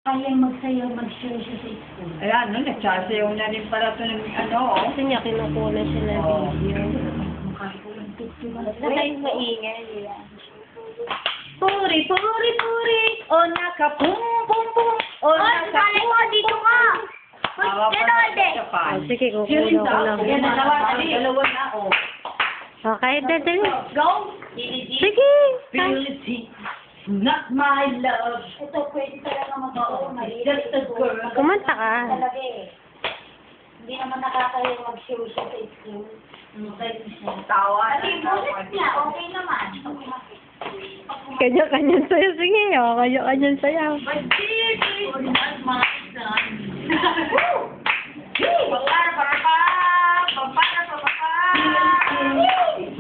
Kayang magsayaw, mag-share siya sa school. Ayan, no, nagsasayaw na rin pala ito ng ano. Kasi niya kinukuha na siya ng video. Makakulang picture. Huwag na kayong maingay. Puri, puri, puri, o nakapum, pum, pum, o nakapum. Dito ka! Oh, sige, kukuha ko lang. Yan, dalawa na, oh. Okay, dali. Go! Sige. Ability, not my love. Ito, pwede talaga mag-show. Just a girl. Kumanta ka. Talaga eh. Hindi naman nakakayang mag-show siya sa school. Tawa. Kasi bulit niya, okay naman. Kanya-kanyang sayo. Sige, oh. Kanya-kanyang sayo. My dear, dear, not my son.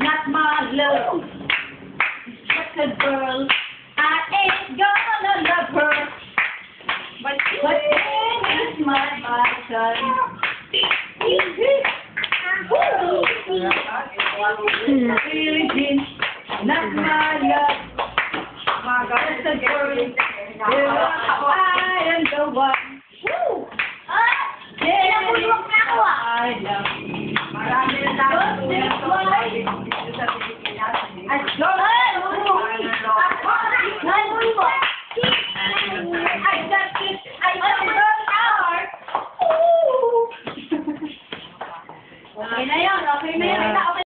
Not my love. Just a girl. I ain't gonna love her. But then is my son. Really, not my love. Just a girl. I am the one.